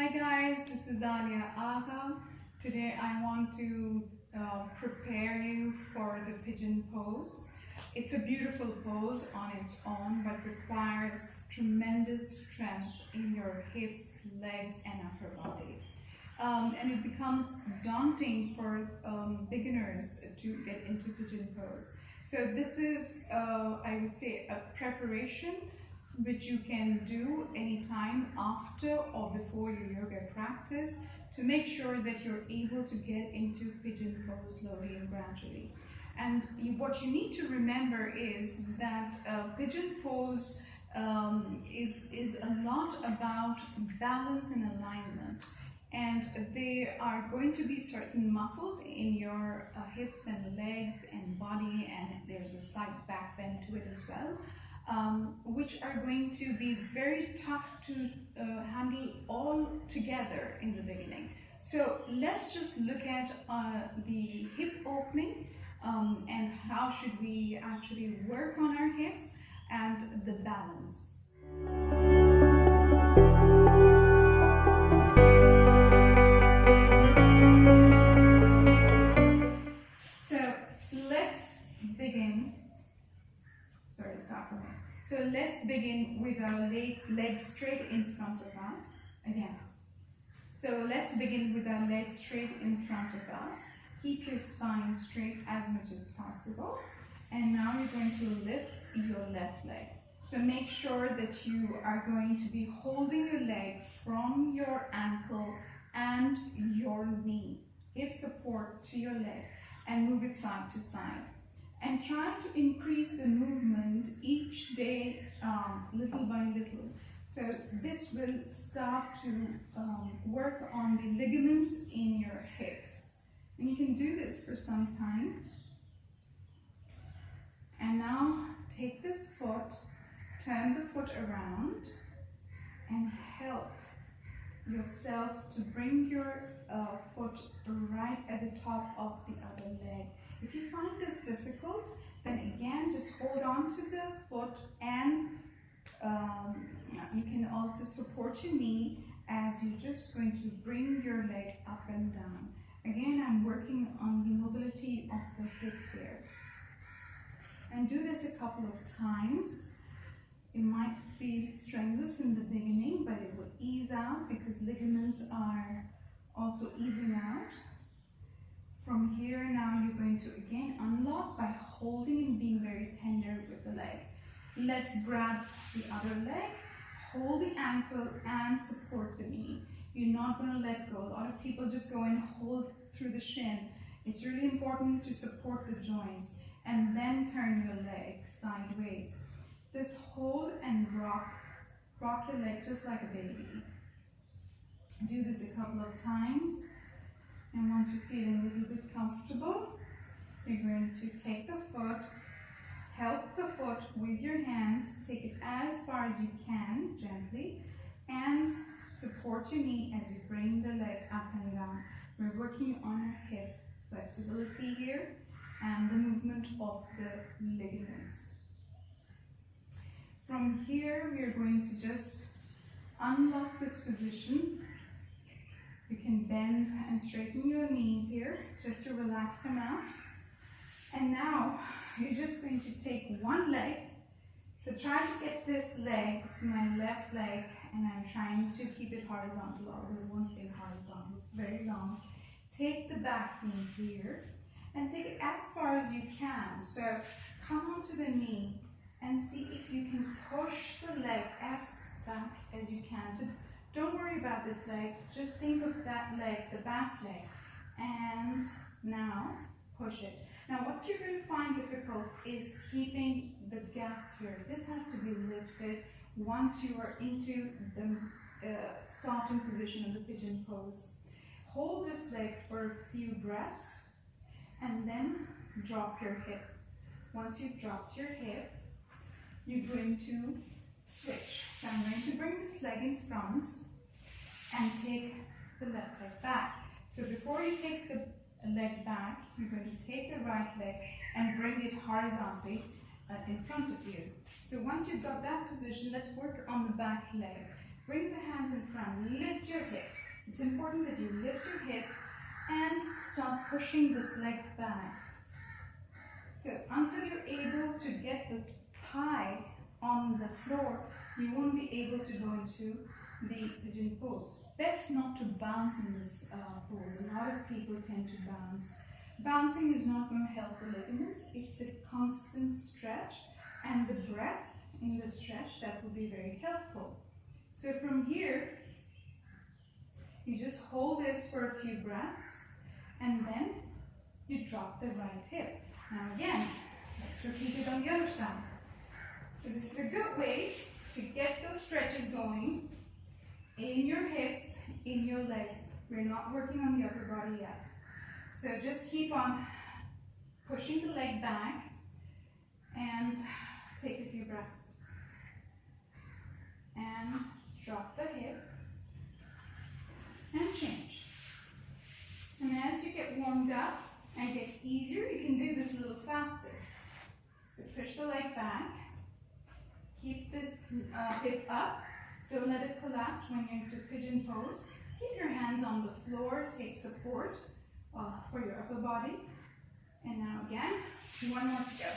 Hi guys, this is Aliya Agha. Today I want to prepare you for the pigeon pose. It's a beautiful pose on its own but requires tremendous strength in your hips, legs and upper body. And it becomes daunting for beginners to get into pigeon pose. So this is, I would say, a preparation which you can do anytime after or before your yoga practice to make sure that you're able to get into pigeon pose slowly and gradually. And what you need to remember is that pigeon pose is a lot about balance and alignment. And there are going to be certain muscles in your hips and legs and body, and there's a slight back bend to it as well, which are going to be very tough to handle all together in the beginning. So let's just look at the hip opening and how should we actually work on our hips and the balance. So let's begin with our legs straight in front of us again. So let's begin with our legs straight in front of us. Keep your spine straight as much as possible. And now you're going to lift your left leg. So make sure that you are going to be holding your leg from your ankle and your knee. Give support to your leg and move it side to side. And try to increase the movement each day, little by little. So this will start to work on the ligaments in your hips. And you can do this for some time. And now take this foot, turn the foot around, and help yourself to bring your foot right at the top of the other leg. If you find this difficult, then again just hold on to the foot, and you can also support your knee as you're just going to bring your leg up and down. Again, I'm working on the mobility of the hip here. And do this a couple of times. It might feel strenuous in the beginning, but it will ease out because ligaments are also easing out. From here now you're going to again unlock by holding and being very tender with the leg. Let's grab the other leg, hold the ankle and support the knee. You're not going to let go. A lot of people just go and hold through the shin. It's really important to support the joints and then turn your leg sideways. Just hold and rock your leg just like a baby. Do this a couple of times. And once you're feeling a little bit comfortable, you're going to take the foot, help the foot with your hand, take it as far as you can, gently, and support your knee as you bring the leg up and down. We're working on our hip flexibility here and the movement of the ligaments. From here, we are going to just unlock this position. You can bend and straighten your knees here just to relax them out. And now you're just going to take one leg. So try to get this leg, this is my left leg, and I'm trying to keep it horizontal, although it won't stay horizontal, very long. Take the back knee here and take it as far as you can. So come onto the knee and see if you can push the leg as back as you can. So don't worry about this leg, just think of that leg, the back leg, and now push it. Now what you're going to find difficult is keeping the gap here. This has to be lifted once you are into the starting position of the pigeon pose. Hold this leg for a few breaths and then drop your hip. Once you've dropped your hip, you're going to switch. So I'm going to bring this leg in front and take the left leg back. So before you take the leg back, you're going to take the right leg and bring it horizontally in front of you. So once you've got that position, let's work on the back leg. Bring the hands in front, lift your hip. It's important that you lift your hip and start pushing this leg back. So until you're able to get the thigh on the floor, you won't be able to go into the pigeon pose. Best not to bounce in this pose. A lot of people tend to bounce. Bouncing is not going to help the ligaments. It's the constant stretch and the breath in the stretch that will be very helpful. So from here, you just hold this for a few breaths and then you drop the right hip. Now again, let's repeat it on the other side. So this is a good way to get those stretches going in your hips, in your legs. We're not working on the upper body yet. So just keep on pushing the leg back and take a few breaths. And drop the hip and change. And as you get warmed up and it gets easier, you can do this a little faster. So push the leg back. Keep this hip up. Don't let it collapse when you're into pigeon pose. Keep your hands on the floor. Take support for your upper body. And now again, one more to go.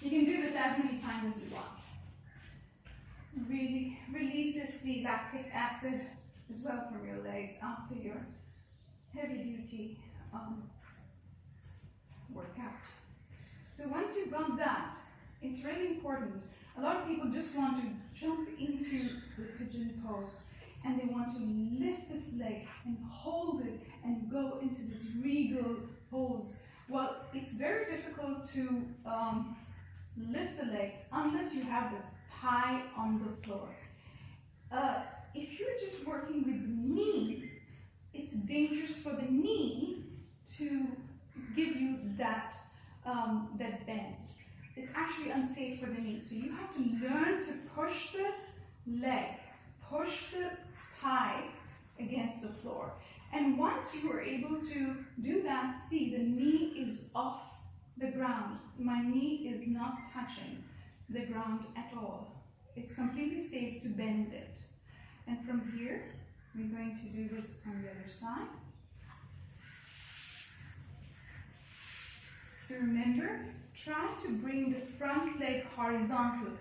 You can do this as many times as you want. Really releases the lactic acid as well from your legs after your heavy duty workout. So once you've got that, it's really important. A lot of people just want to jump into the pigeon pose and they want to lift this leg and hold it and go into this regal pose. Well, it's very difficult to lift the leg unless you have the thigh on the floor. If you're just working with the knee, it's dangerous for the knee to give you that bend. It's actually unsafe for the knee. So you have to learn to push the leg, push the thigh against the floor. And once you are able to do that, see, the knee is off the ground. My knee is not touching the ground at all. It's completely safe to bend it. And from here, we're going to do this on the other side. So remember, try to bring the front leg horizontal.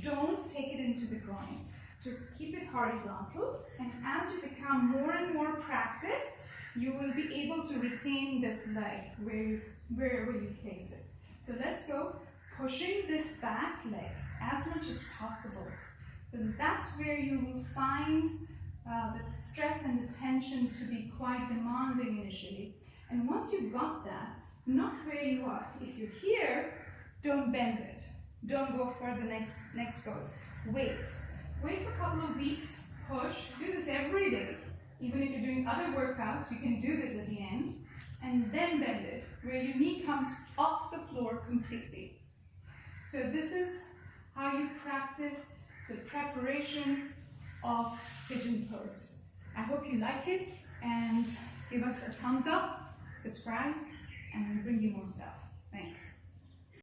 Don't take it into the groin. Just keep it horizontal. And as you become more and more practiced, you will be able to retain this leg wherever you place it. So let's go pushing this back leg as much as possible. So that's where you will find the stress and the tension to be quite demanding initially. And once you've got that, not where you are. If you're here, don't bend it. Don't go for the next pose. Wait. Wait for a couple of weeks, push. Do this every day. Even if you're doing other workouts, you can do this at the end. And then bend it, where your knee comes off the floor completely. So this is how you practice the preparation of pigeon pose. I hope you like it and give us a thumbs up, subscribe, and we'll bring you more stuff. Thanks.